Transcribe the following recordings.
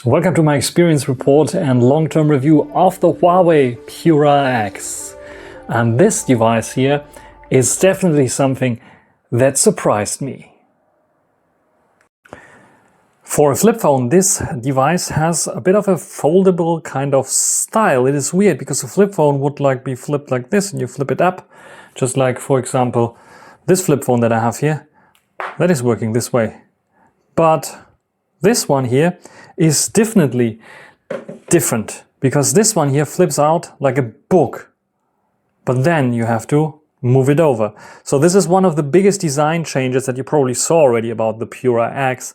Welcome to my experience report and long-term review of the Huawei Pura X. And this device here is definitely something that surprised me. For a flip phone, this device has a bit of a foldable kind of style. It is weird because a flip phone would be flipped like this and you flip it up. Just like, for example, this flip phone that I have here, that is working this way. But this one here is definitely different because this one here flips out like a book, but then you have to move it over. So this is one of the biggest design changes that you probably saw already about the Pura X.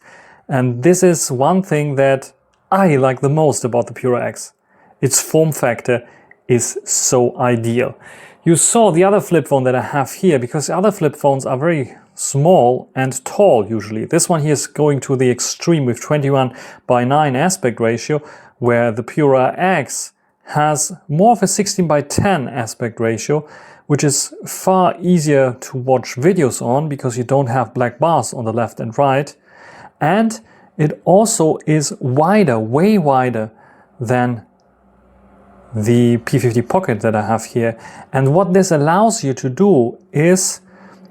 And this is one thing that I like the most about the Pura X. Its form factor is so ideal. You saw the other flip phone that I have here, because the other flip phones are very small and tall usually. This one here is going to the extreme with 21:9 aspect ratio, where the Pura X has more of a 16:10 aspect ratio, which is far easier to watch videos on because you don't have black bars on the left and right. And it also is wider, way wider than the P50 Pocket that I have here. And what this allows you to do is,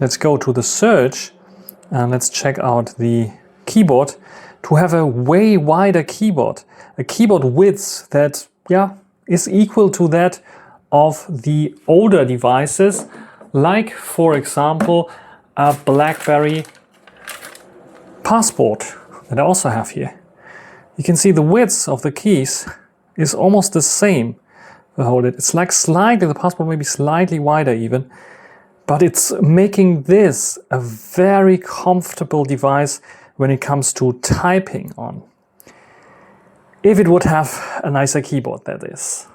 let's go to the search and let's check out the keyboard, to have a way wider keyboard. A keyboard width that, is equal to that of the older devices, like for example, a BlackBerry Passport that I also have here. You can see the width of the keys is almost the same. Hold it. It's like slightly, the Passport may be slightly wider even, but it's making this a very comfortable device when it comes to typing on. If it would have a nicer keyboard, that is.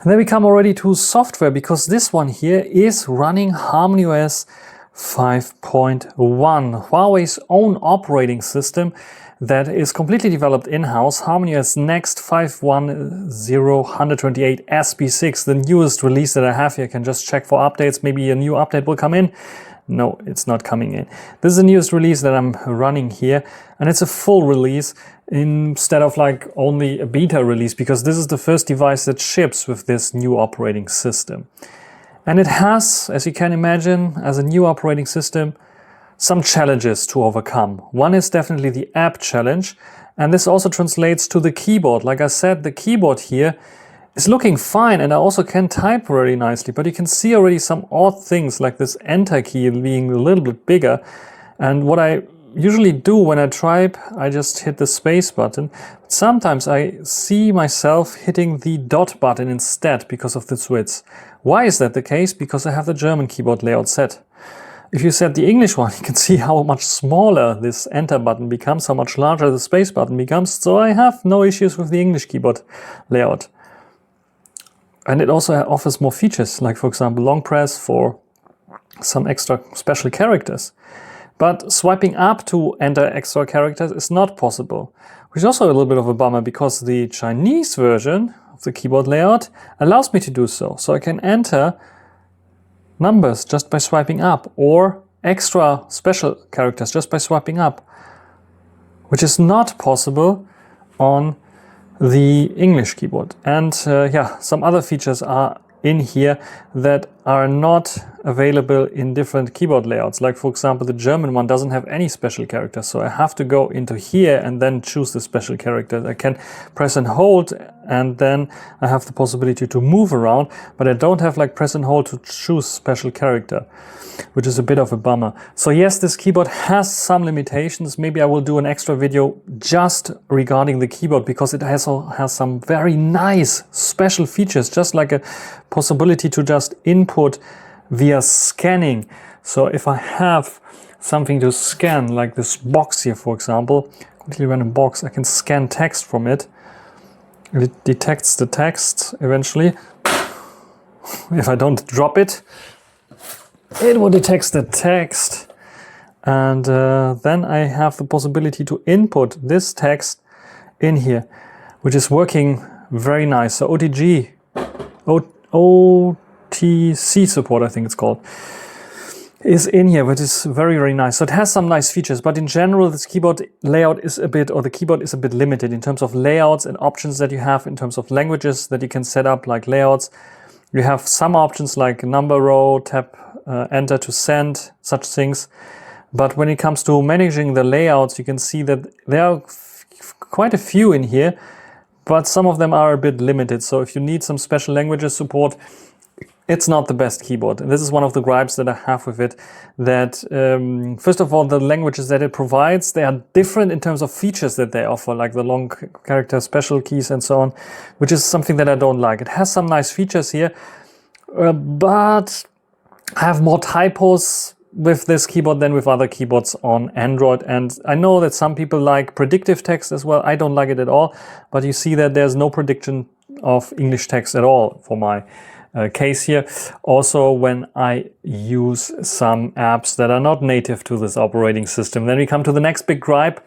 And then we come already to software, because this one here is running HarmonyOS 5.1, Huawei's own operating system that is completely developed in-house. HarmonyOS Next 5.1.0.128 SB6, the newest release that I have here. I can just check for updates. Maybe a new update will come in. No, it's not coming in. This is the newest release that I'm running here, and it's a full release instead of like only a beta release, because this is the first device that ships with this new operating system. And it has, as you can imagine, as a new operating system, some challenges to overcome. One is definitely the app challenge, and this also translates to the keyboard. Like I said, the keyboard here is looking fine, and I also can type very nicely, but you can see already some odd things, like this enter key being a little bit bigger. And what I usually do when I type, I just hit the space button. Sometimes I see myself hitting the dot button instead because of this width. Why is that the case? Because I have the German keyboard layout set. If you set the English one, you can see how much smaller this enter button becomes, how much larger the space button becomes. So I have no issues with the English keyboard layout. And it also offers more features, like for example long press for some extra special characters. But swiping up to enter extra characters is not possible, which is also a little bit of a bummer, because the Chinese version of the keyboard layout allows me to do so. So I can enter numbers just by swiping up, or extra special characters just by swiping up, which is not possible on the English keyboard. And some other features are in here that are not available in different keyboard layouts. Like for example, the German one doesn't have any special characters, so I have to go into here and then choose the special character. I can press and hold, and then I have the possibility to move around, but I don't have like press and hold to choose special character, which is a bit of a bummer. So yes, this keyboard has some limitations. Maybe I will do an extra video just regarding the keyboard, because it also has some very nice special features, just like a possibility to just input via scanning. So if I have something to scan, like this box here, for example, completely random box, I can scan text from it. It detects the text eventually. If I don't drop it, it will detect the text. And then I have the possibility to input this text in here, which is working very nice. So OTC support, I think it's called. is in here, which is very, very nice. So it has some nice features, but in general, this keyboard layout is a bit, or the keyboard is a bit limited in terms of layouts and options that you have in terms of languages that you can set up, like layouts. You have some options like number row, tap enter to send, such things. But when it comes to managing the layouts, you can see that there are quite a few in here, but some of them are a bit limited. So if you need some special languages support, it's not the best keyboard. And this is one of the gripes that I have with it, that first of all, the languages that it provides, they are different in terms of features that they offer, like the long character special keys and so on, which is something that I don't like. It has some nice features here, but I have more typos with this keyboard than with other keyboards on Android. And I know that some people like predictive text as well. I don't like it at all, but you see that there's no prediction of English text at all for my case here. Also, when I use some apps that are not native to this operating system. Then we come to the next big gripe.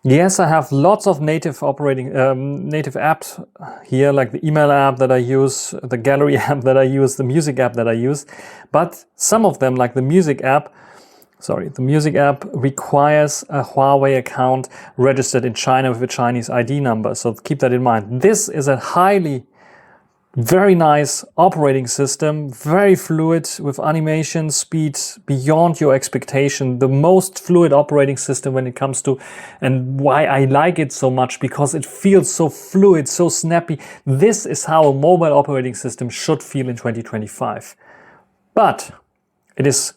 Yes, I have lots of native apps here, like the email app that I use, the gallery app that I use, the music app that I use. But some of them, like the music app requires a Huawei account registered in China with a Chinese ID number. So keep that in mind. This is a very nice operating system, very fluid, with animation speed beyond your expectation. The most fluid operating system when it comes to, and why I like it so much, because it feels so fluid, so snappy. This is how a mobile operating system should feel in 2025. But it is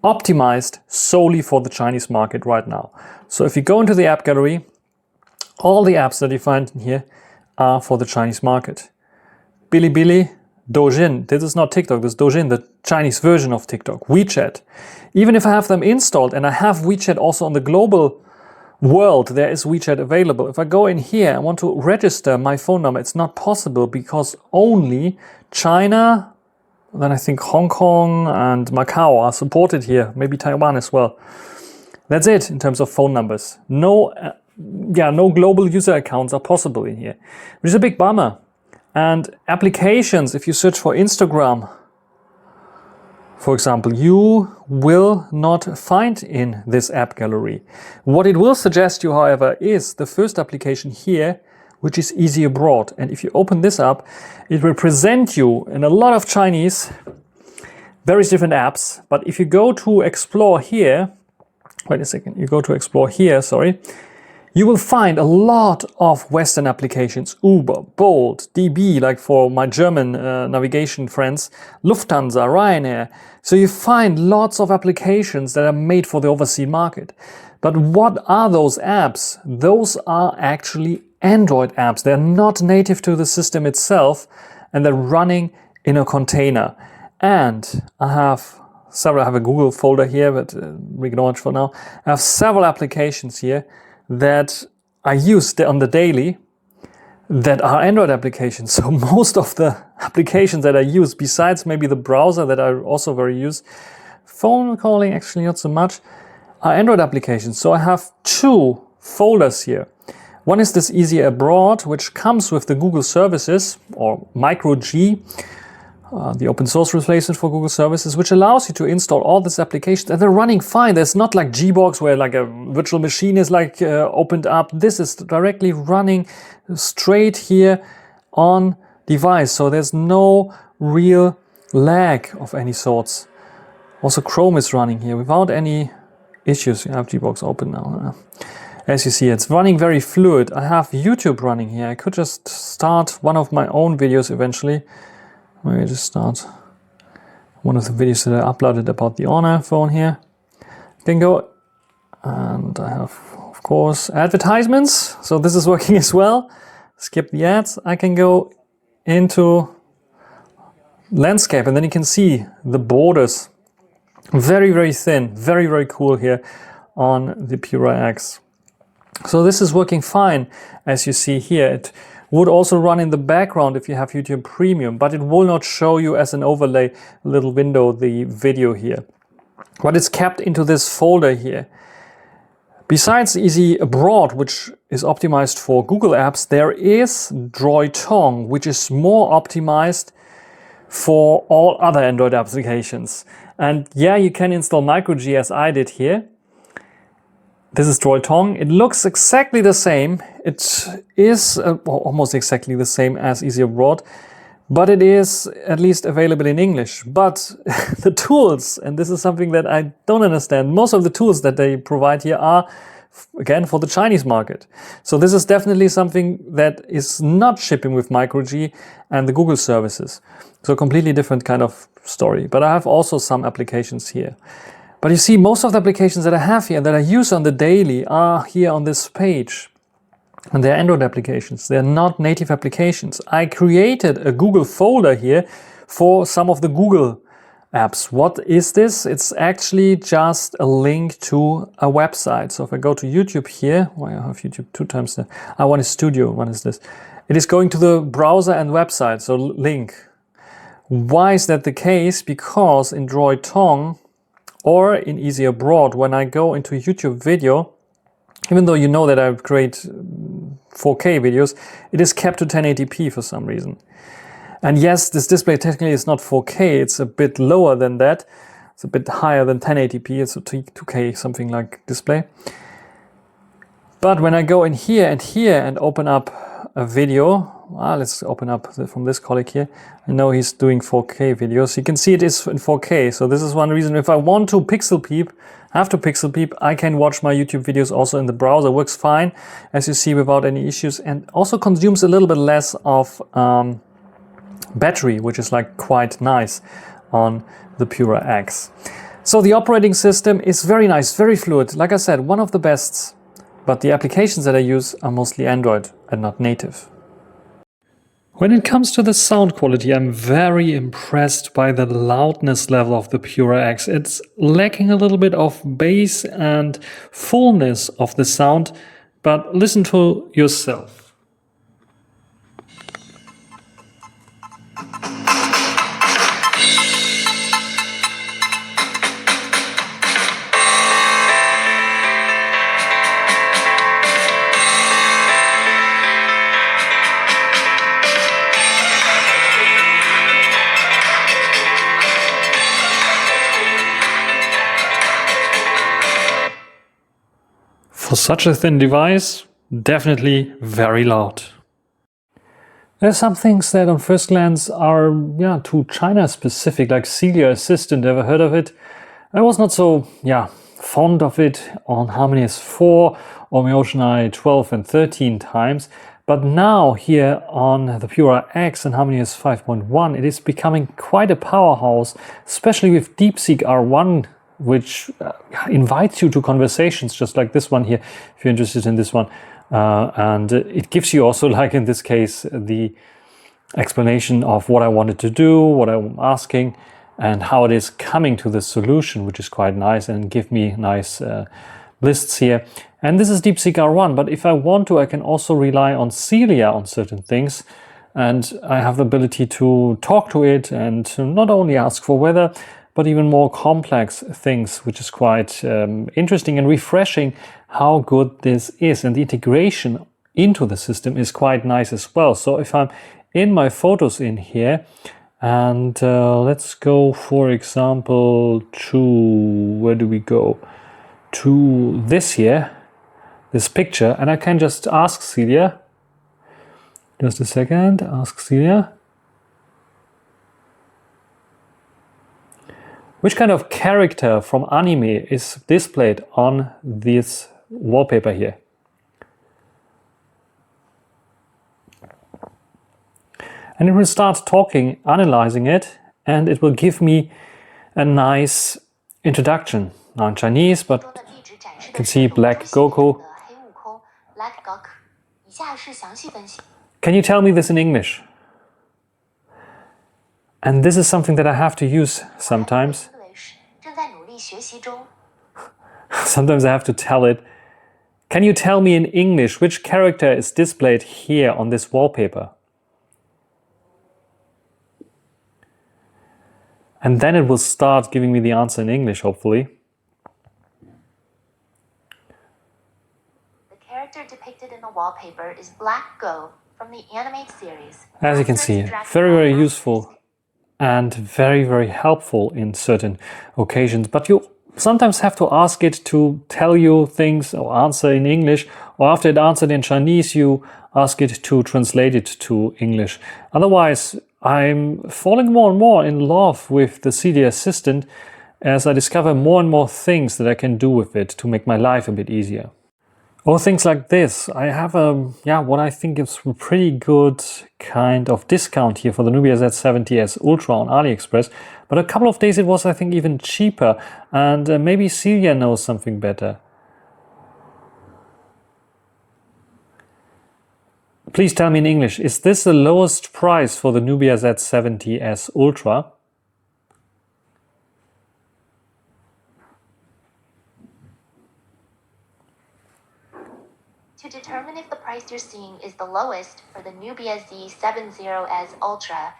optimized solely for the Chinese market right now. So if you go into the app gallery, all the apps that you find in here are for the Chinese market. Bilibili, Douyin, this is not TikTok, this is Douyin, the Chinese version of TikTok. WeChat. Even if I have them installed, and I have WeChat also on the global world, there is WeChat available. If I go in here and want to register my phone number, it's not possible, because only China, then I think Hong Kong and Macau are supported here, maybe Taiwan as well. That's it in terms of phone numbers. No global user accounts are possible in here, which is a big bummer. And applications, if you search for Instagram, for example, you will not find in this app gallery. What it will suggest you, however, is the first application here, which is Easy Abroad. And if you open this up, it will present you in a lot of Chinese, various different apps. But if you go to Explore here, you will find a lot of Western applications, Uber, Bolt, DB, like for my German navigation friends, Lufthansa, Ryanair. So you find lots of applications that are made for the overseas market. But what are those apps? Those are actually Android apps. They're not native to the system itself, and they're running in a container. And I have a Google folder here, but ignore it for now. I have several applications here that I use on the daily that are Android applications. So most of the applications that I use, besides maybe the browser that I also very use, phone calling actually not so much, are Android applications. So I have two folders here. One is this Easy Abroad, which comes with the Google services, or Micro G, the open source replacement for Google services, which allows you to install all these applications, and they're running fine. There's not like Gbox where like a virtual machine is like opened up. This is directly running straight here on device. So there's no real lag of any sorts. Also Chrome is running here without any issues. You have Gbox open now. As you see, it's running very fluid. I have YouTube running here. I could just start one of my own videos eventually. Maybe just start one of the videos that I uploaded about the Honor phone here. I can go, and I have, of course, advertisements. So this is working as well. Skip the ads. I can go into landscape, and then you can see the borders. Very, very thin. Very, very cool here on the Pura X. So this is working fine, as you see here. It would also run in the background if you have YouTube Premium, but it will not show you as an overlay little window the video here. But it's kept into this folder here. Besides Easy Abroad, which is optimized for Google apps, there is Droid Tong, which is more optimized for all other Android applications. And yeah, you can install MicroG as I did here. This is DroidTong. It looks exactly the same. It is almost exactly the same as Easy Abroad, but it is at least available in English. But the tools, and this is something that I don't understand, most of the tools that they provide here are, again, for the Chinese market. So this is definitely something that is not shipping with MicroG and the Google services. So completely different kind of story. But I have also some applications here. But you see, most of the applications that I have here, that I use on the daily, are here on this page. And they're Android applications. They're not native applications. I created a Google folder here for some of the Google apps. What is this? It's actually just a link to a website. So if I go to YouTube here, why I have YouTube 2 times there. One is Studio, one is this. It is going to the browser and website, so link. Why is that the case? Because in DroidTong or in Easy Abroad, when I go into a YouTube video, even though you know that I create 4K videos, it is kept to 1080p for some reason. And yes, this display technically is not 4K, it's a bit lower than that. It's a bit higher than 1080p, it's a 2K something like display. But when I go in here and open up a video, let's open up from this colleague here. I know he's doing 4K videos. You can see it is in 4K. So this is one reason. If I want to pixel peep, I can watch my YouTube videos also in the browser. Works fine, as you see, without any issues, and also consumes a little bit less of battery, which is like quite nice on the Pura X. So the operating system is very nice, very fluid. Like I said, one of the best, but the applications that I use are mostly Android and not native. When it comes to the sound quality, I'm very impressed by the loudness level of the Pura X. It's lacking a little bit of bass and fullness of the sound, but listen to yourself. For such a thin device, definitely very loud. There are some things that on first glance are too China specific, like Celia Assistant. Ever heard of it? I was not so fond of it on HarmonyOS 4 or my Ocean Eye 12 and 13 times. But now here on the Pura X and HarmonyOS 5.1, it is becoming quite a powerhouse, especially with DeepSeek R1, which invites you to conversations just like this one here, if you're interested in this one. And it gives you also, like in this case, the explanation of what I wanted to do, what I'm asking, and how it is coming to the solution, which is quite nice, and give me nice lists here. And this is DeepSeek R1, but if I want to, I can also rely on Celia on certain things. And I have the ability to talk to it and to not only ask for weather, but even more complex things, which is quite interesting and refreshing how good this is. And the integration into the system is quite nice as well. So if I'm in my photos in here, and let's go, for example, to, where do we go? To this here, this picture, and I can just ask Celia, just a second, ask Celia, which kind of character from anime is displayed on this wallpaper here? And it will start talking, analyzing it, and it will give me a nice introduction. Now in Chinese, but you can see Black Goku. Can you tell me this in English? And this is something that I have to use sometimes. Sometimes I have to tell it, can you tell me in English which character is displayed here on this wallpaper? And then it will start giving me the answer in English, hopefully. The character depicted in the wallpaper is Black Go from the anime series. As you can see, very, very useful. and very, very helpful in certain occasions. But you sometimes have to ask it to tell you things or answer in English, or after it answered in Chinese, you ask it to translate it to English. Otherwise, I'm falling more and more in love with the Celia Assistant as I discover more and more things that I can do with it to make my life a bit easier. Or things like this. I have what I think is a pretty good kind of discount here for the Nubia Z70S Ultra on AliExpress. But a couple of days it was, I think, even cheaper. And maybe Celia knows something better. Please tell me in English, is this the lowest price for the Nubia Z70S Ultra? To determine if the price you're seeing is the lowest for the Nubia Z70S Ultra,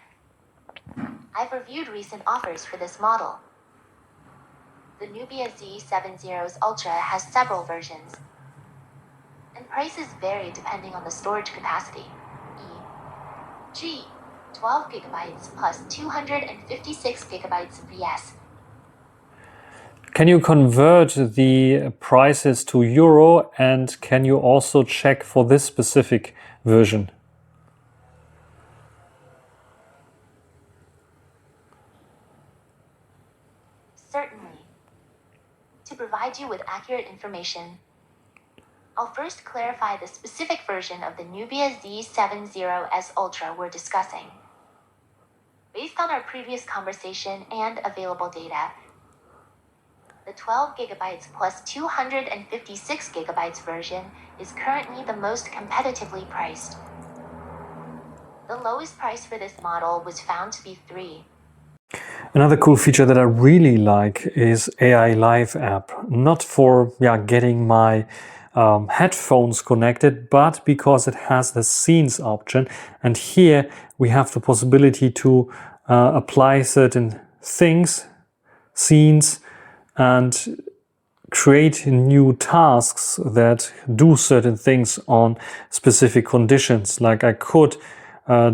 I've reviewed recent offers for this model. The Nubia Z70's Ultra has several versions, and prices vary depending on the storage capacity, e.g. 12 GB plus 256 GB VS. Can you convert the prices to euro, and can you also check for this specific version? Certainly. To provide you with accurate information, I'll first clarify the specific version of the Nubia Z70S Ultra we're discussing. Based on our previous conversation and available data, the 12 GB plus 256 GB version is currently the most competitively priced. The lowest price for this model was found to be $3. Another cool feature that I really like is AI Live app. Not for getting my headphones connected, but because it has the scenes option. And here we have the possibility to apply certain things, scenes, and create new tasks that do certain things on specific conditions. Like I could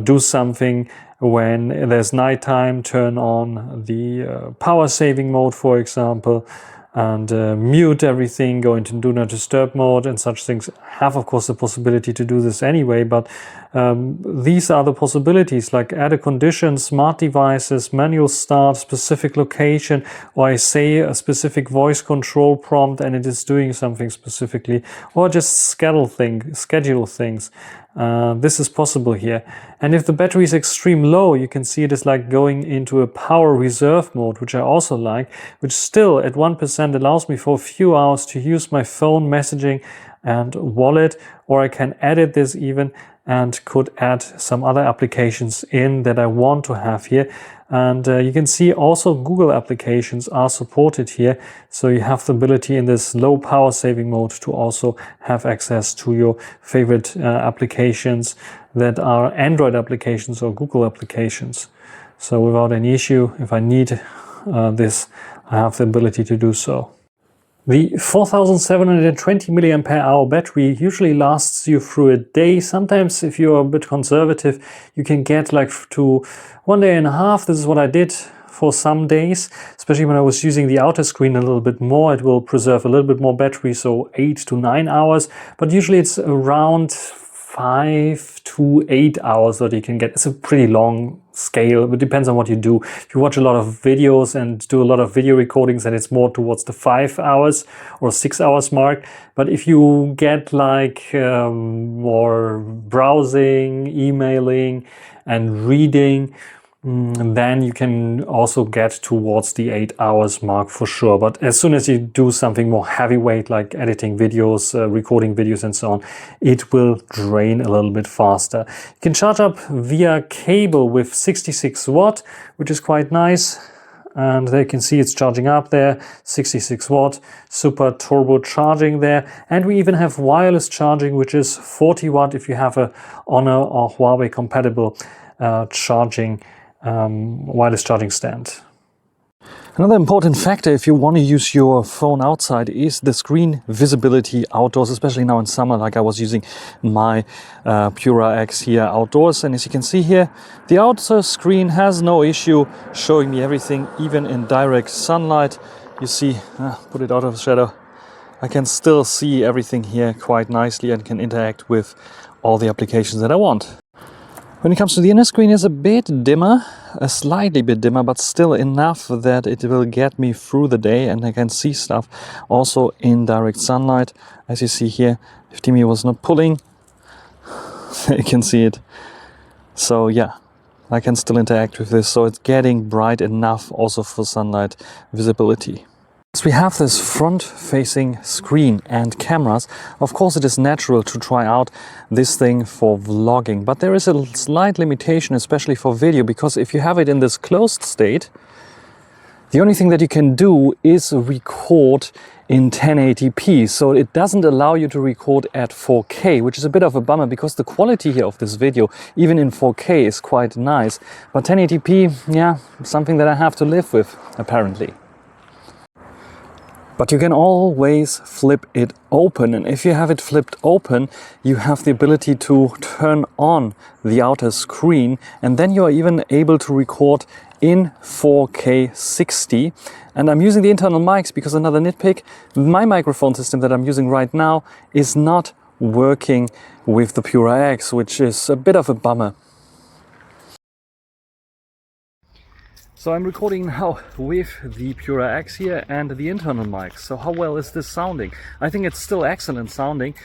do something when there's nighttime, turn on the power saving mode, for example, and mute everything, go into do not disturb mode and such things. Have of course the possibility to do this anyway, but these are the possibilities, like add a condition, smart devices, manual start, specific location, or I say a specific voice control prompt and it is doing something specifically, or just schedule things. This is possible here. And if the battery is extreme low, you can see it is like going into a power reserve mode, which I also like, which still at 1% allows me for a few hours to use my phone, messaging and wallet, or I can edit this even and could add some other applications in that I want to have here. And you can see also Google applications are supported here. So you have the ability in this low power saving mode to also have access to your favorite applications that are Android applications or Google applications. So without any issue, if I need this, I have the ability to do so. The 4720 mAh battery usually lasts you through a day. Sometimes if you're a bit conservative, you can get like to 1.5 days. This is what I did for some days, especially when I was using the outer screen a little bit more. It will preserve a little bit more battery, so 8 to 9 hours, but usually it's around 5 to 8 hours that you can get. It's a pretty long scale. It depends on what you do. If you watch a lot of videos and do a lot of video recordings, then it's more towards the 5 hours or 6 hours mark. But if you get like more browsing, emailing and reading, then you can also get towards the 8 hours mark for sure. But as soon as you do something more heavyweight, like editing videos, recording videos and so on, it will drain a little bit faster. You can charge up via cable with 66 watt, which is quite nice. And there you can see it's charging up there, 66 watt, super turbo charging there. And we even have wireless charging, which is 40 watt if you have a Honor or Huawei compatible wireless charging stand. Another important factor if you want to use your phone outside is the screen visibility outdoors, especially now in summer, like I was using my Pura X here outdoors. And as you can see here, the outer screen has no issue showing me everything, even in direct sunlight. You see, put it out of the shadow, I can still see everything here quite nicely and can interact with all the applications that I want. When it comes to the inner screen, it's a bit dimmer, a slightly bit dimmer, but still enough that it will get me through the day and I can see stuff also in direct sunlight. As you see here, if Timmy was not pulling, you can see it. So yeah, I can still interact with this, so it's getting bright enough also for sunlight visibility. As we have this front-facing screen and cameras, of course it is natural to try out this thing for vlogging, but there is a slight limitation, especially for video, because if you have it in this closed state, the only thing that you can do is record in 1080p, so it doesn't allow you to record at 4K, which is a bit of a bummer because the quality here of this video, even in 4K, is quite nice. But 1080p, yeah, something that I have to live with, apparently. But you can always flip it open, and if you have it flipped open, you have the ability to turn on the outer screen, and then you are even able to record in 4K 60. And I'm using the internal mics because another nitpick, my microphone system that I'm using right now is not working with the Pura X, which is a bit of a bummer. So I'm recording now with the Pura X here and the internal mics. So how well is this sounding? I think it's still excellent sounding.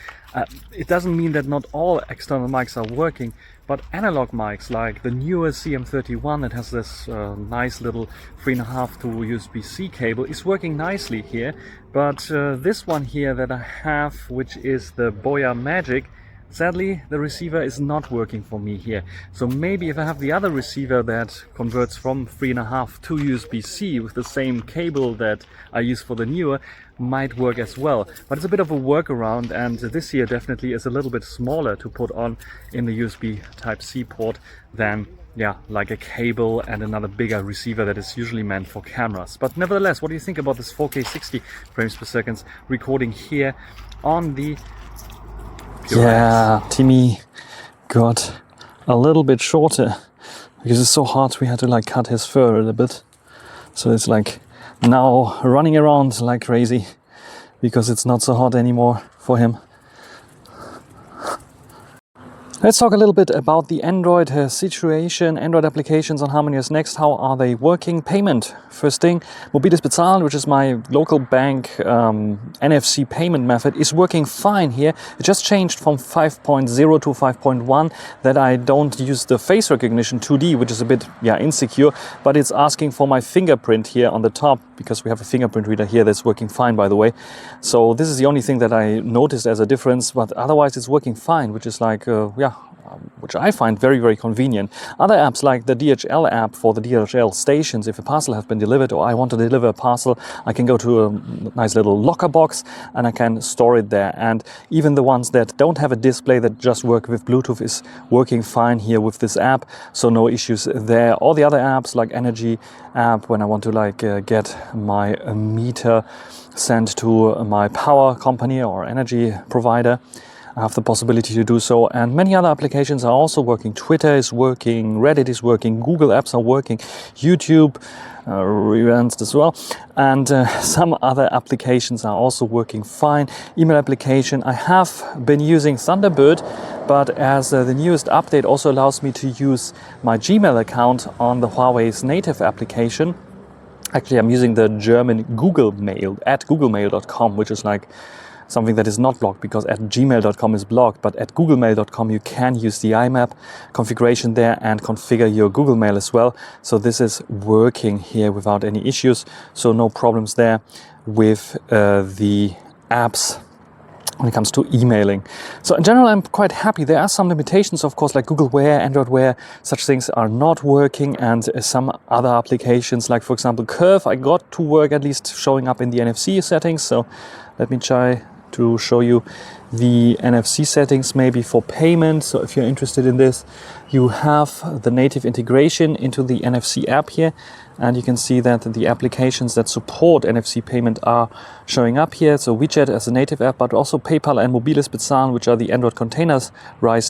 It doesn't mean that not all external mics are working, but analog mics like the newer CM31 that has this nice little 3.5 to USB-C cable is working nicely here. But this one here that I have, which is the Boya Magic, sadly, the receiver is not working for me here. So maybe if I have the other receiver that converts from 3.5 to USB-C with the same cable that I use for the newer, might work as well. But it's a bit of a workaround, and this here definitely is a little bit smaller to put on in the USB Type-C port than, yeah, like a cable and another bigger receiver that is usually meant for cameras. But nevertheless, what do you think about this 4K 60 frames per second recording here on the Yeah, Timmy got a little bit shorter because it's so hot we had to like cut his fur a little bit. So it's like now running around like crazy because it's not so hot anymore for him. Let's talk a little bit about the Android situation, Android applications on HarmonyOS Next. How are they working? Payment. First thing, Mobiles Bezahlen, which is my local bank NFC payment method, is working fine here. It just changed from 5.0 to 5.1 that I don't use the face recognition 2D, which is a bit insecure, but it's asking for my fingerprint here on the top because we have a fingerprint reader here that's working fine, by the way. So this is the only thing that I noticed as a difference, but otherwise it's working fine, which is like, which I find very, very convenient. Other apps like the DHL app for the DHL stations, if a parcel has been delivered or I want to deliver a parcel, I can go to a nice little locker box and I can store it there. And even the ones that don't have a display that just work with Bluetooth is working fine here with this app, so no issues there. All the other apps like Energy app, when I want to like get my meter sent to my power company or energy provider, I have the possibility to do so, and many other applications are also working. Twitter is working, Reddit is working, Google apps are working, YouTube revamped as well, and some other applications are also working fine. Email application, I have been using Thunderbird, but as the newest update also allows me to use my Gmail account on the Huawei's native application. Actually, I'm using the German Google Mail at googlemail.com, which is like something that is not blocked because at gmail.com is blocked, but at googlemail.com you can use the IMAP configuration there and configure your Google Mail as well. So this is working here without any issues, so no problems there with the apps when it comes to emailing. So in general, I'm quite happy. There are some limitations, of course, like Google Wear, Android Wear, such things are not working, and some other applications like, for example, Curve, I got to work, at least showing up in the NFC settings. So let me try to show you the NFC settings maybe for payment. So if you're interested in this, you have the native integration into the NFC app here, and you can see that the applications that support NFC payment are showing up here. So WeChat as a native app, but also PayPal and Mobiles Bezahlen, which are the Android containerized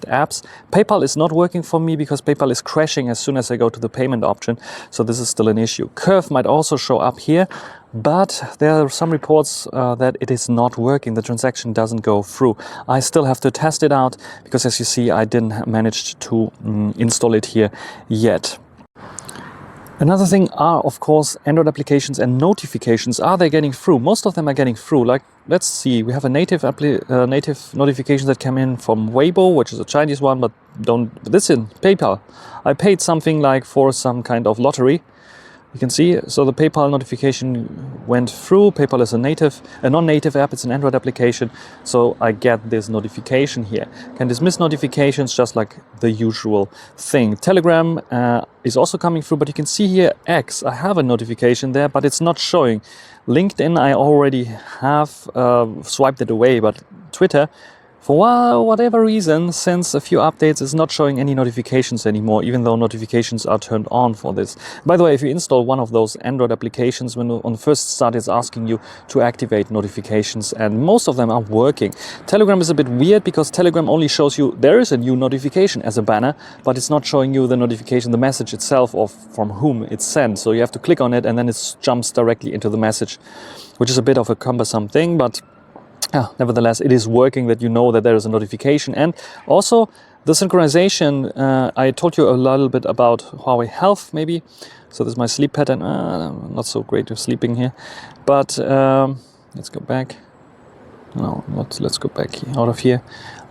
apps. PayPal is not working for me because PayPal is crashing as soon as I go to the payment option. So this is still an issue. Curve might also show up here, but there are some reports that it is not working. The transaction doesn't go through. I still have to test it out because, as you see, I didn't manage to install it here yet. Another thing are, of course, Android applications and notifications. Are they getting through? Most of them are getting through. Like, let's see, we have a native notification that came in from Weibo, which is a Chinese one, but this in PayPal. I paid something like for some kind of lottery. You can see, so the PayPal notification went through. PayPal is a non-native app, it's an Android application, so I get this notification here. Can dismiss notifications just like the usual thing. Telegram is also coming through, but you can see here X, I have a notification there, but it's not showing. LinkedIn, I already have swiped it away, but Twitter, for whatever reason, since a few updates, is not showing any notifications anymore, even though notifications are turned on for this. By the way, if you install one of those Android applications, when on the first start it's asking you to activate notifications, and most of them are working. Telegram is a bit weird because Telegram only shows you there is a new notification as a banner, but it's not showing you the notification, the message itself, or from whom it's sent. So you have to click on it and then it jumps directly into the message, which is a bit of a cumbersome thing, but nevertheless, it is working, that you know that there is a notification. And also the synchronization, I told you a little bit about Huawei Health maybe. So this is my sleep pattern. Not so great with sleeping here. But let's go back. No, let's go back out of here.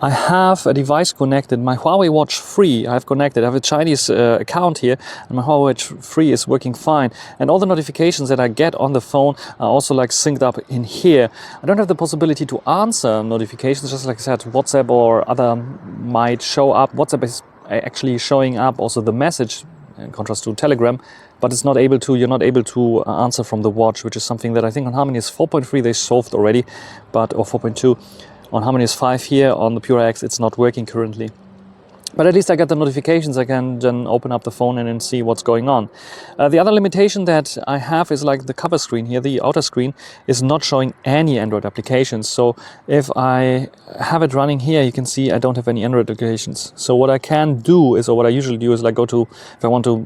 I have a device connected, my Huawei Watch 3, I have connected. I have a Chinese account here, and my Huawei Watch 3 is working fine. And all the notifications that I get on the phone are also like synced up in here. I don't have the possibility to answer notifications, just like I said, WhatsApp or other might show up. WhatsApp is actually showing up also the message, in contrast to Telegram, but it's not able to, you're not able to answer from the watch, which is something that I think on HarmonyOS 4.3 they solved already, or 4.2. On HarmonyOS 5 here, on the Pura X, it's not working currently. But at least I get the notifications. I can then open up the phone and then see what's going on. The other limitation that I have is like the cover screen here, the outer screen is not showing any Android applications. So if I have it running here, you can see I don't have any Android applications. So what I can do is, or what I usually do is like go to, if I want to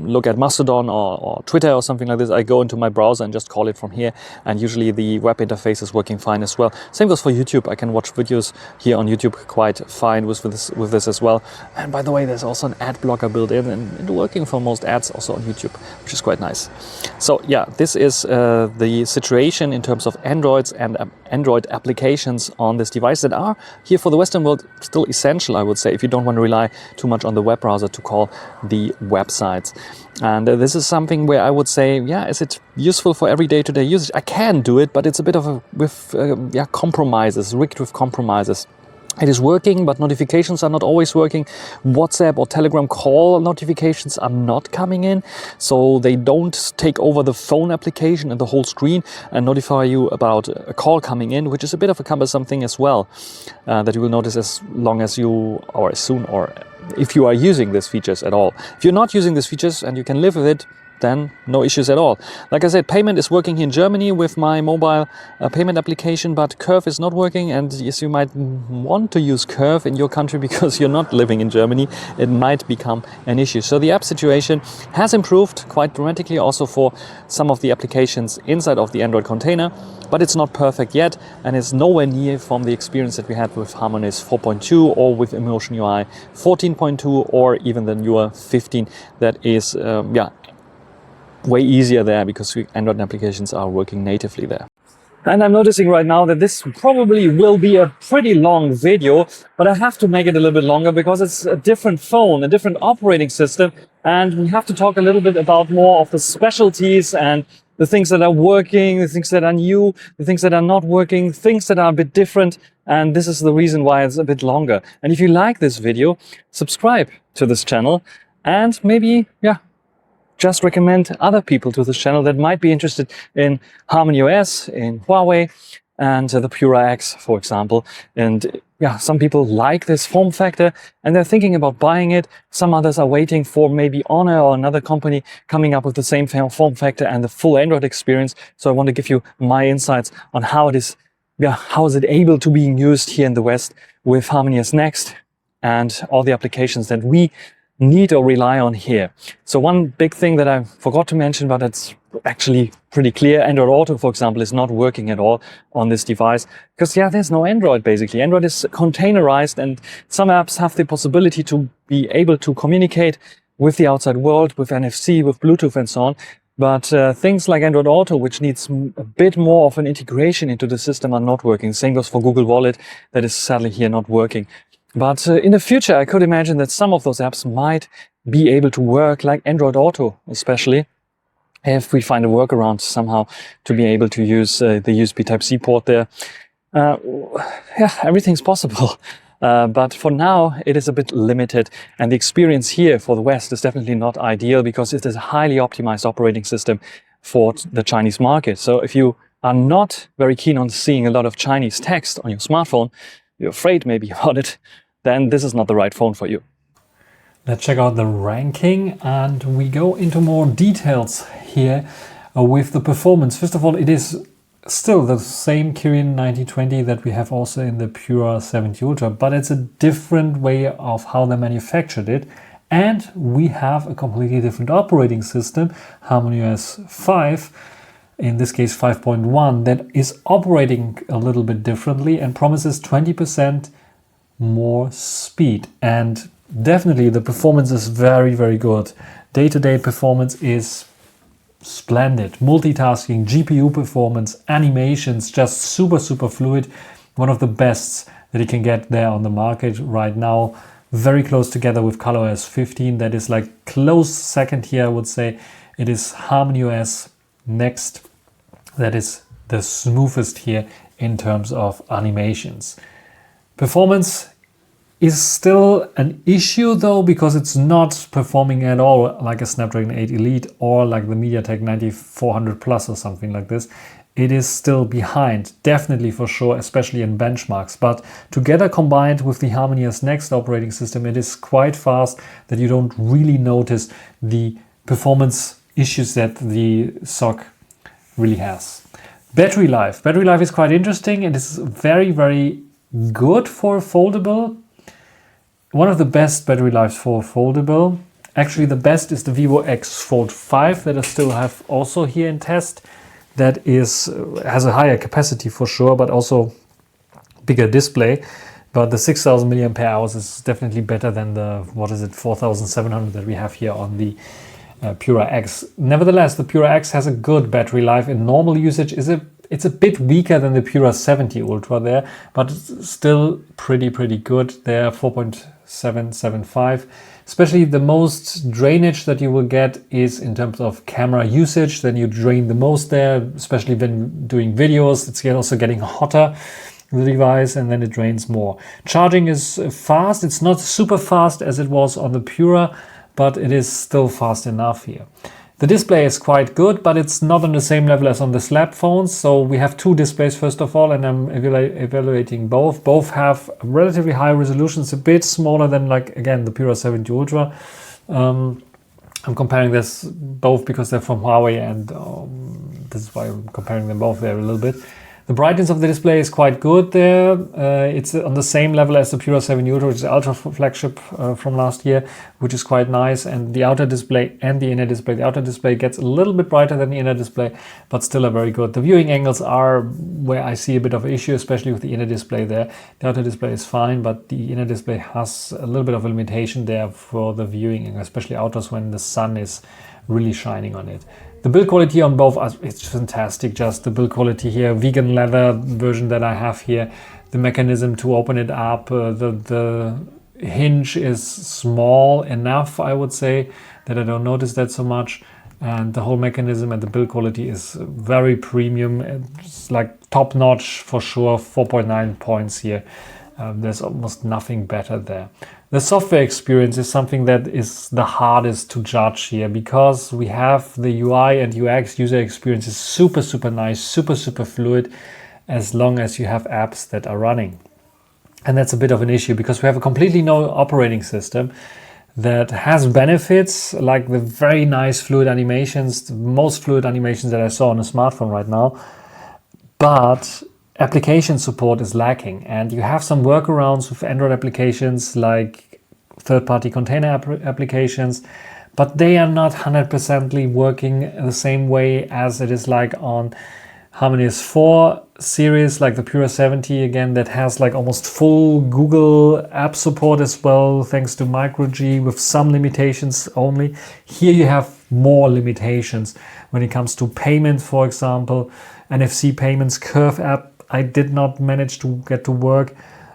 look at Mastodon or Twitter or something like this, I go into my browser and just call it from here. And usually the web interface is working fine as well. Same goes for YouTube. I can watch videos here on YouTube quite fine with this as well. And by the way, there's also an ad blocker built in and working for most ads also on YouTube, which is quite nice. So yeah, this is the situation in terms of Androids and Android applications on this device that are here for the Western world still essential, I would say, if you don't want to rely too much on the web browser to call the websites. And this is something where I would say, yeah, is it useful for everyday to day usage? I can do it, but it's a bit of compromises, rigged with compromises. It is working, but notifications are not always working. WhatsApp or Telegram call notifications are not coming in, so they don't take over the phone application and the whole screen and notify you about a call coming in, which is a bit of a cumbersome thing as well, that you will notice as long as you, or as soon, or if you are using these features at all. If you're not using these features and you can live with it, then no issues at all. Like I said, payment is working here in Germany with my mobile payment application, but Curve is not working. And yes, you might want to use Curve in your country because you're not living in Germany. It might become an issue. So the app situation has improved quite dramatically also for some of the applications inside of the Android container, but it's not perfect yet, and it's nowhere near from the experience that we had with HarmonyOS 4.2 or with Emotion UI 14.2 or even the newer 15 that is, way easier there because Android applications are working natively there. And I'm noticing right now that this probably will be a pretty long video, but I have to make it a little bit longer because it's a different phone, a different operating system, and we have to talk a little bit about more of the specialties and the things that are working, the things that are new, the things that are not working, things that are a bit different, and this is the reason why it's a bit longer. And if you like this video, subscribe to this channel and maybe, just recommend other people to this channel that might be interested in HarmonyOS, in Huawei, and the Pura X, for example. And yeah, some people like this form factor and they're thinking about buying it. Some others are waiting for maybe Honor or another company coming up with the same form factor and the full Android experience. So I want to give you my insights on how it is, how is it able to be used here in the West with HarmonyOS Next and all the applications that we need or rely on here. So one big thing that I forgot to mention, but it's actually pretty clear, Android Auto, for example, is not working at all on this device because there's no Android basically. Android is containerized and some apps have the possibility to be able to communicate with the outside world, with NFC, with Bluetooth and so on. But things like Android Auto, which needs a bit more of an integration into the system, are not working. Same goes for Google Wallet, that is sadly here not working. But in the future, I could imagine that some of those apps might be able to work, like Android Auto, especially if we find a workaround somehow to be able to use the USB Type-C port there. Everything's possible. But for now, it is a bit limited. And the experience here for the West is definitely not ideal because it is a highly optimized operating system for the Chinese market. So if you are not very keen on seeing a lot of Chinese text on your smartphone, you're afraid maybe about it, then this is not the right phone for you. Let's check out the ranking and we go into more details here with the performance. First of all, it is still the same Kirin 9020 that we have also in the Pura 70 Ultra, but it's a different way of how they manufactured it. And we have a completely different operating system, HarmonyOS 5, in this case 5.1, that is operating a little bit differently and promises 20% more speed. And definitely the performance is very, very good. Day-to-day performance is splendid. Multitasking, GPU performance, animations, just super, super fluid. One of the best that you can get there on the market right now. Very close together with ColorOS 15. That is like close second here, I would say. It is HarmonyOS Next. That is the smoothest here in terms of animations. Performance is still an issue though, because it's not performing at all like a Snapdragon 8 Elite or like the MediaTek 9400 Plus or something like this. It is still behind, definitely for sure, especially in benchmarks. But together combined with the HarmonyOS Next operating system, it is quite fast that you don't really notice the performance issues that the SoC really has. Battery life. Battery life is quite interesting. It is very, very good for foldable. One of the best battery lives for foldable. Actually, the best is the Vivo X Fold 5 that I still have also here in test. That has a higher capacity for sure, but also bigger display. But the 6000 mAh is definitely better than the 4700 that we have here on the Pura X. Nevertheless, the Pura X has a good battery life. In normal usage, it's a bit weaker than the Pura 70 Ultra there, but it's still pretty good there, 4.775. Especially the most drainage that you will get is in terms of camera usage. Then you drain the most there, especially when doing videos. It's also getting hotter, the device, and then it drains more. Charging is fast. It's not super fast as it was on the Pura, but it is still fast enough here. The display is quite good, but it's not on the same level as on the slab phones. So we have two displays first of all, and I'm evaluating both. Both have relatively high resolutions, a bit smaller than, like, again, the Pura 70 Ultra. I'm comparing this both because they're from Huawei, and this is why I'm comparing them both there a little bit. The brightness of the display is quite good there. It's on the same level as the Pura 7 Ultra, which is the Ultra flagship from last year, which is quite nice. And the outer display and the inner display. The outer display gets a little bit brighter than the inner display, but still are very good. The viewing angles are where I see a bit of an issue, especially with the inner display there. The outer display is fine, but the inner display has a little bit of a limitation there for the viewing angle, especially outdoors when the sun is really shining on it. The build quality on both, it's fantastic. Just the build quality here, vegan leather version that I have here, the mechanism to open it up, the hinge is small enough, I would say, that I don't notice that so much. And the whole mechanism and the build quality is very premium. It's like top notch for sure, 4.9 points here. There's almost nothing better there. The software experience is something that is the hardest to judge here, because we have the UI and UX user experience is super nice, super fluid. as long as you have apps that are running. And that's a bit of an issue because we have a completely new operating system that has benefits like the very nice fluid animations, the most fluid animations that I saw on a smartphone right now. But application support is lacking, and you have some workarounds with Android applications like third-party container applications, but they are not 100% working the same way as it is like on HarmonyOS 4 series, like the Pura 70 again, that has like almost full Google app support as well, thanks to micro-G with some limitations only. Here you have more limitations when it comes to payment, for example. NFC payments, Curve app, I did not manage to get to work.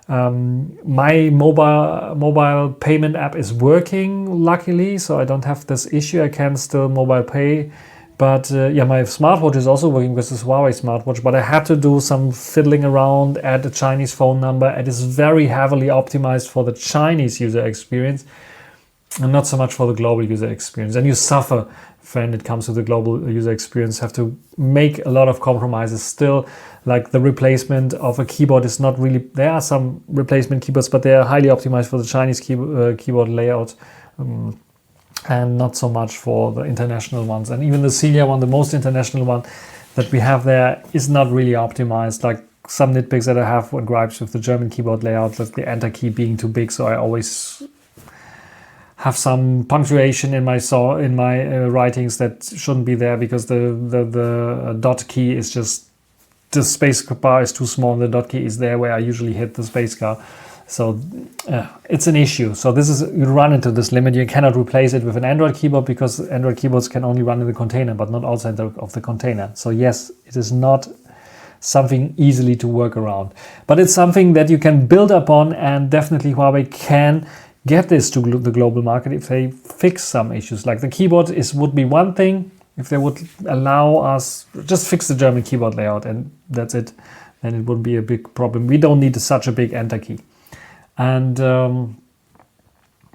My mobile payment app is working, luckily, so I don't have this issue. I can still mobile pay. But yeah, my smartwatch is also working with this Huawei smartwatch, but I had to do some fiddling around, add a Chinese phone number. It is very heavily optimized for the Chinese user experience and not so much for the global user experience. And you suffer when it comes to the global user experience, have to make a lot of compromises still. Like the replacement of a keyboard is not really, there are some replacement keyboards, but they are highly optimized for the Chinese keyboard layout. And not so much for the international ones. And even the Celia one, the most international one that we have there, is not really optimized. Like some nitpicks that I have when gripes with the German keyboard layout, like the enter key being too big, so I always have some punctuation in my writings that shouldn't be there because the dot key is just, the space bar is too small and the dot key is there where I usually hit the space bar. So it's an issue. So this is, you run into this limit. You cannot replace it with an Android keyboard because Android keyboards can only run in the container, but not outside of the container. So yes, it is not something easily to work around, but it's something that you can build upon, and definitely Huawei can get this to the global market if they fix some issues. Like the keyboard would be one thing. If they would allow us, just fix the German keyboard layout and that's it, then it wouldn't be a big problem. We don't need such a big enter key. And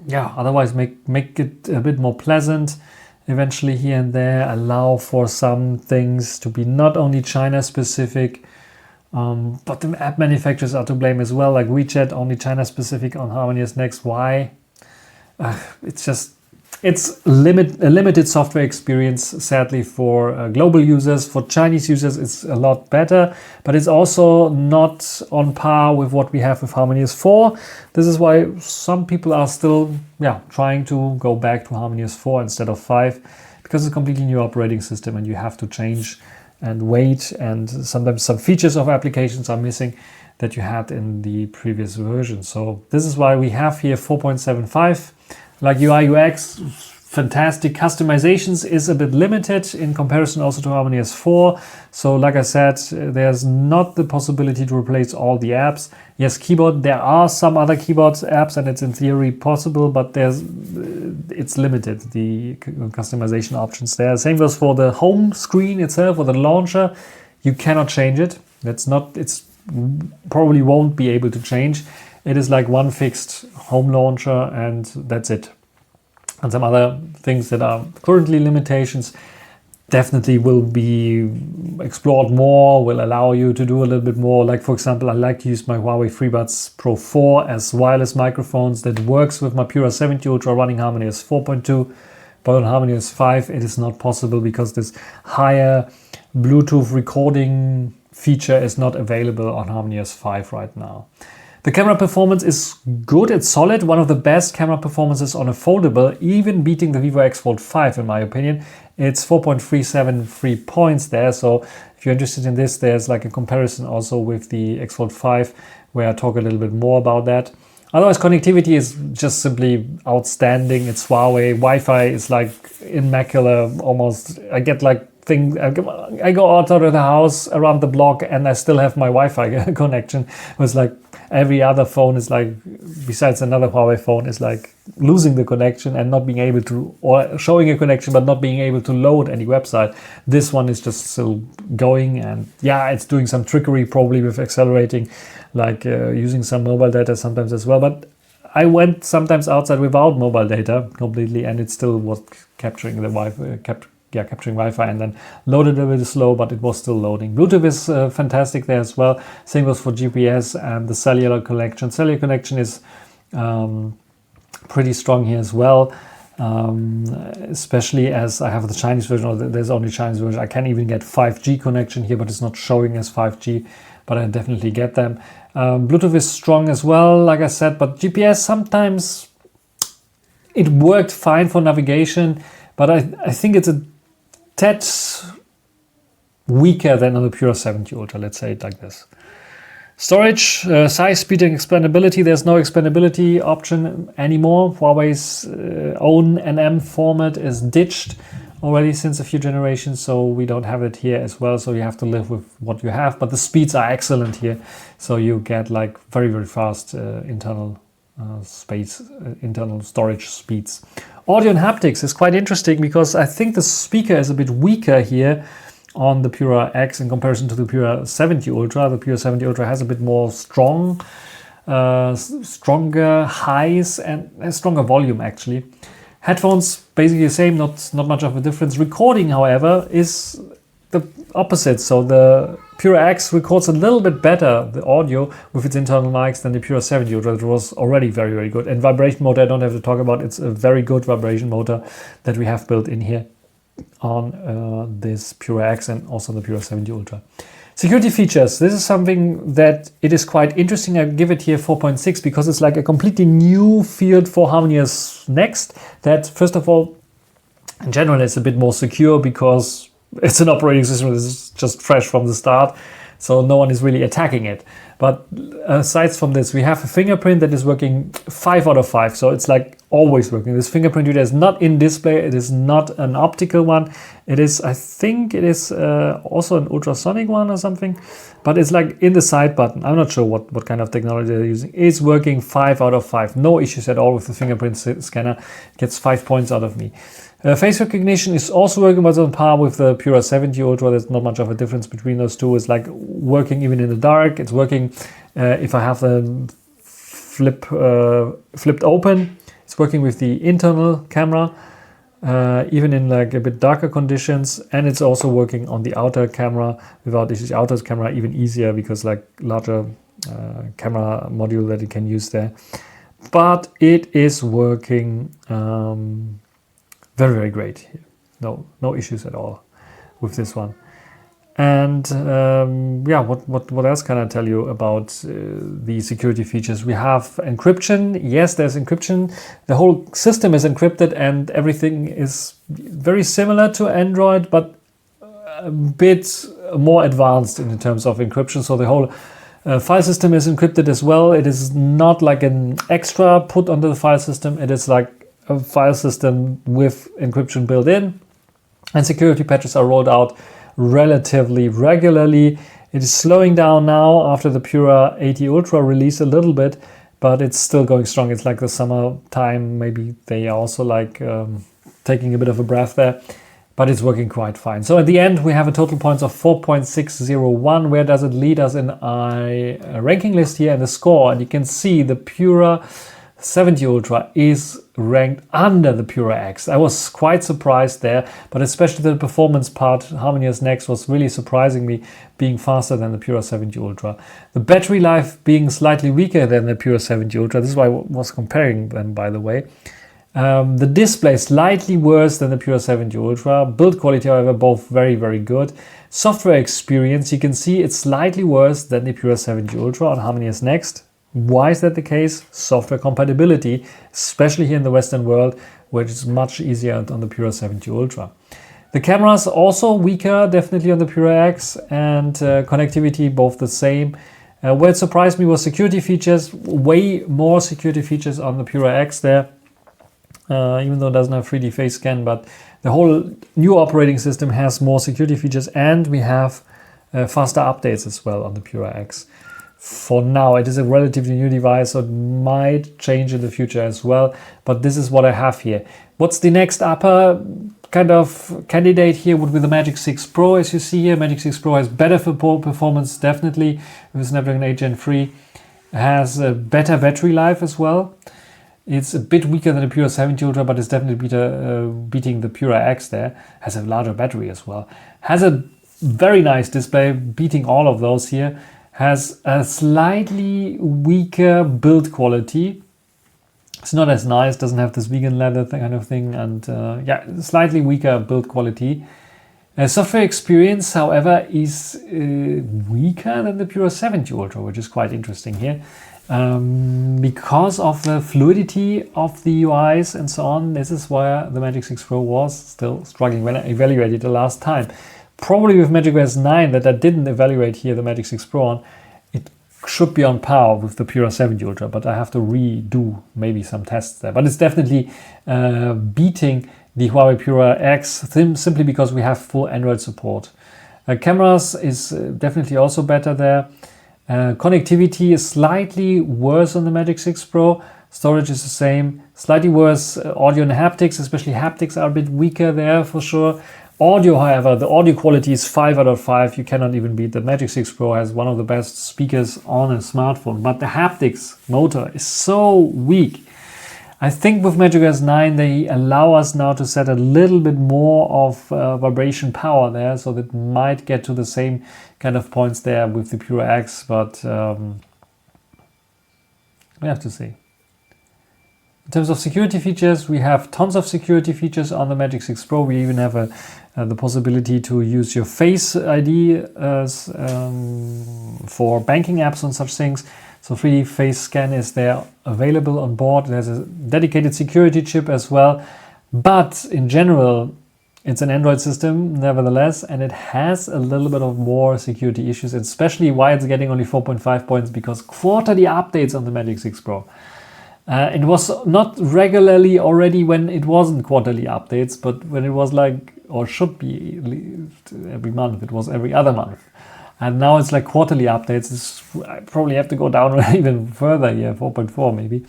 yeah, otherwise make it a bit more pleasant eventually here and there, allow for some things to be not only China specific, but the app manufacturers are to blame as well, like WeChat only China specific on HarmonyOS Next. Why? It's a limited software experience, sadly, for global users. For Chinese users, it's a lot better, but it's also not on par with what we have with HarmonyOS 4. This is why some people are still trying to go back to HarmonyOS 4 instead of 5, because it's a completely new operating system and you have to change and wait, and sometimes some features of applications are missing that you had in the previous version. So this is why we have here 4.75. Like UI UX, fantastic. Customizations is a bit limited in comparison also to HarmonyOS 4. So like I said, there's not the possibility to replace all the apps. Yes, keyboard, there are some other keyboard apps and it's in theory possible, but it's limited, the customization options there. Same goes for the home screen itself or the launcher. You cannot change it. It's probably won't be able to change. It is like one fixed home launcher and that's it. And some other things that are currently limitations definitely will be explored more, will allow you to do a little bit more. Like for example, I like to use my Huawei FreeBuds Pro 4 as wireless microphones. That works with my Pura 70 Ultra running HarmonyOS 4.2. But on HarmonyOS 5 it is not possible because this higher Bluetooth recording feature is not available on HarmonyOS 5 right now. The camera performance is good, it's solid, one of the best camera performances on a foldable, even beating the Vivo X Fold 5 in my opinion. It's 4.373 points there, so if you're interested in this, there's like a comparison also with the X Fold 5 where I talk a little bit more about that. Otherwise, connectivity is just simply outstanding. It's Huawei. Wi-Fi is like immaculate almost. I get like I go out of the house around the block and I still have my Wi-Fi connection. It's like every other phone is like, besides another Huawei phone, is like losing the connection and not being able to, or showing a connection but not being able to load any website. This one is just still going, and yeah, it's doing some trickery probably with accelerating, like using some mobile data sometimes as well. But I went sometimes outside without mobile data completely and it still was capturing the Wi-Fi, capturing Wi-Fi, and then loaded a bit slow, but it was still loading. Bluetooth is fantastic there as well. Same goes for GPS and the cellular connection. Cellular connection is pretty strong here as well. Especially as I have the Chinese version, or there's only Chinese version. I can even get 5G connection here, but it's not showing as 5G, but I definitely get them. Bluetooth is strong as well, like I said, but GPS sometimes it worked fine for navigation, but I think it's a tad weaker than on the Pura 70 Ultra, let's say it like this. Storage, size, speed and expandability. There's no expandability option anymore. Huawei's own NM format is ditched already since a few generations, so we don't have it here as well. So you have to live with what you have, but the speeds are excellent here. So you get like very, very fast internal storage speeds. Audio and haptics is quite interesting because I think the speaker is a bit weaker here on the Pura X in comparison to the Pura 70 Ultra. The Pura 70 Ultra has a bit more stronger highs and a stronger volume actually. Headphones basically the same, not much of a difference. Recording, however, is the opposite. So the Pura X records a little bit better the audio with its internal mics than the Pura 70 Ultra. It was already very, very good. And vibration motor, I don't have to talk about. It's a very good vibration motor that we have built in here on this Pura X and also the Pura 70 Ultra. Security features. This is something that it is quite interesting. I give it here 4.6 because it's like a completely new field for HarmonyOS Next. That first of all, in general, it's a bit more secure because it's an operating system that is just fresh from the start. So no one is really attacking it. But aside from this, we have a fingerprint that is working 5 out of 5. So it's like always working. This fingerprint reader is not in display. It is not an optical one. It is, I think it is also an ultrasonic one or something. But it's like in the side button. I'm not sure what kind of technology they're using. It's working 5 out of 5. No issues at all with the fingerprint scanner. It gets 5 points out of me. Face recognition is also working, but it's on par with the Pura 70 Ultra. There's not much of a difference between those two. It's like working even in the dark. It's working if I have them flipped open. It's working with the internal camera, even in like a bit darker conditions. And it's also working on the outer camera without issues. Outer camera even easier because like larger camera module that you can use there. But it is working very, very great here. No issues at all with this one. And yeah, what else can I tell you about the security features? We have encryption. Yes, there's encryption. The whole system is encrypted and everything is very similar to Android, but a bit more advanced in terms of encryption. So the whole file system is encrypted as well. It is not like an extra put onto the file system. It is like a file system with encryption built in, and security patches are rolled out relatively regularly. It is slowing down now after the Pura 80 Ultra release a little bit, but it's still going strong. It's like the summertime, maybe they are also like taking a bit of a breath there, but it's working quite fine. So at the end, we have a total points of 4.601. Where does it lead us in a ranking list here and the score? And you can see the Pura 70 Ultra is ranked under the Pura X. I was quite surprised there, but especially the performance part, HarmonyOS Next was really surprising me, being faster than the Pura 70 Ultra. The battery life being slightly weaker than the Pura 70 Ultra. This is why I was comparing them, by the way. The display slightly worse than the Pura 70 Ultra. Build quality, however, both very, very good. Software experience, you can see it's slightly worse than the Pura 70 Ultra on HarmonyOS Next. Why is that the case? Software compatibility, especially here in the Western world, where it's much easier on the Pura 70 Ultra. The cameras also weaker, definitely on the Pura X, and connectivity both the same. Where it surprised me was security features, way more security features on the Pura X there, even though it doesn't have 3D face scan, but the whole new operating system has more security features, and we have faster updates as well on the Pura X. For now, it is a relatively new device, so it might change in the future as well, but this is what I have here. What's the next upper kind of candidate here would be the Magic 6 Pro, as you see here. Magic 6 Pro has better performance, definitely, with Snapdragon 8 Gen 3. It has a better battery life as well. It's a bit weaker than the Pura 70 Ultra, but it's definitely beating the Pura X there. Has a larger battery as well. Has a very nice display, beating all of those here. Has a slightly weaker build quality. It's not as nice, doesn't have this vegan leather kind of thing, and yeah, slightly weaker build quality. Software experience, however, is weaker than the Pura 70 Ultra, which is quite interesting here. Because of the fluidity of the UIs and so on. This is where the Magic 6 Pro was still struggling when I evaluated the last time. Probably with magicOS 9 that I didn't evaluate here the Magic 6 Pro on, it should be on par with the Pura 70 Ultra, but I have to redo maybe some tests there. But it's definitely beating the Huawei Pura X simply because we have full Android support. Cameras is definitely also better there. Connectivity is slightly worse on the Magic 6 Pro. Storage is the same. Slightly worse audio and haptics, especially haptics are a bit weaker there for sure. Audio, however, the audio quality is 5 out of 5. You cannot even beat. The Magic 6 Pro has one of the best speakers on a smartphone, but the haptics motor is so weak. I think with magicOS 9 they allow us now to set a little bit more of vibration power there, so that might get to the same kind of points there with the Pura X, but we have to see. In terms of security features, we have tons of security features on the Magic 6 Pro. We even have the possibility to use your Face ID for banking apps and such things. So 3D face scan is there available on board. There's a dedicated security chip as well. But in general, it's an Android system nevertheless, and it has a little bit of more security issues, especially why it's getting only 4.5 points, because quarterly updates on the Magic 6 Pro. It was not regularly already when it wasn't quarterly updates, but when it was like, or should be every month, it was every other month. And now it's like quarterly updates. I probably have to go down even further here, 4.4 maybe.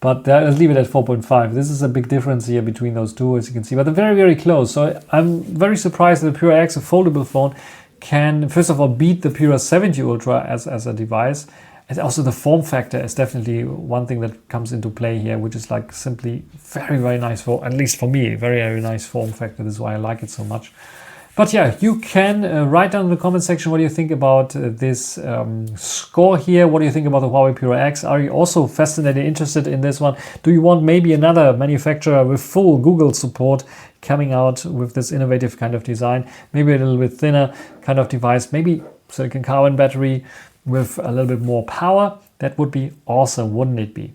But let's leave it at 4.5. This is a big difference here between those two, as you can see. But they're very, very close. So I'm very surprised that the Pura X, a foldable phone, can, first of all, beat the Pura 70 Ultra as a device. And also the form factor is definitely one thing that comes into play here, which is like simply very, very nice for, at least for me, very, very nice form factor. This is why I like it so much. But yeah, you can write down in the comment section what do you think about this score here. What do you think about the Huawei Pura X? Are you also fascinated, interested in this one? Do you want maybe another manufacturer with full Google support coming out with this innovative kind of design? Maybe a little bit thinner kind of device, maybe silicon carbon battery with a little bit more power. That would be awesome, wouldn't it be?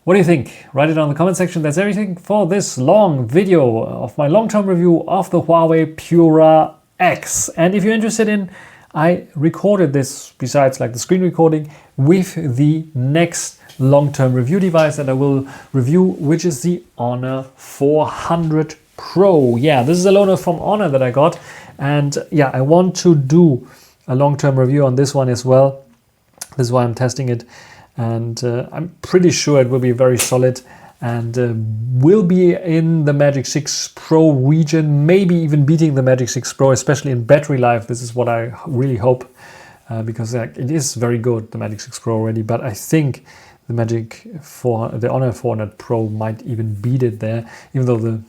What do you think? Write it down in the comment section. That's everything for this long video of my long-term review of the Huawei Pura X. And if you're interested in, I recorded this, besides like the screen recording, with the next long-term review device that I will review, which is the Honor 400 Pro. Yeah, this is a loaner from Honor that I got. And yeah, I want to do a long-term review on this one as well. This is why I'm testing it. And I'm pretty sure it will be very solid and will be in the Magic 6 Pro region, maybe even beating the Magic 6 Pro, especially in battery life. This is what I really hope, because it is very good, the Magic 6 Pro already, but I think the the Honor 400 Pro might even beat it there, even though the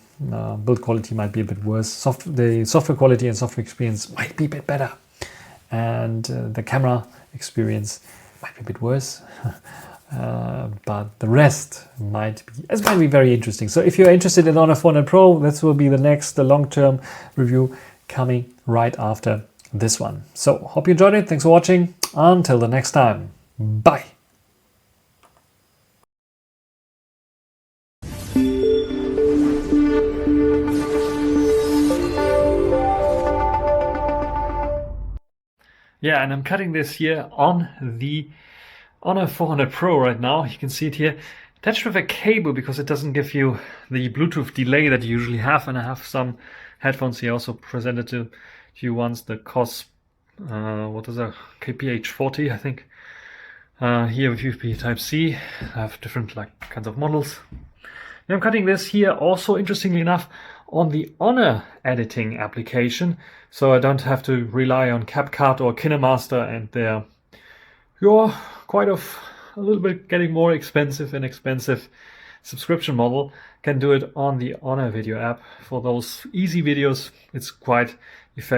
build quality might be a bit worse. The software quality and software experience might be a bit better, and the camera experience might be a bit worse, but the rest might be very interesting. So if you're interested in Honor 400 Pro, this will be the long-term review coming right after this one. So hope you enjoyed it. Thanks for watching. Until the next time. Bye. Yeah, and I'm cutting this here on the Honor 400 Pro right now. You can see it here attached with a cable because it doesn't give you the Bluetooth delay that you usually have. And I have some headphones here also presented to you once, the COS, what is that, KPH40, I think. Here with USB Type-C. I have different kinds of models. Now I'm cutting this here also, interestingly enough, on the Honor editing application, so I don't have to rely on CapCut or KineMaster, and they're a little bit getting more expensive and expensive. subscription model can do it on the Honor video app. For those easy videos, it's quite effective.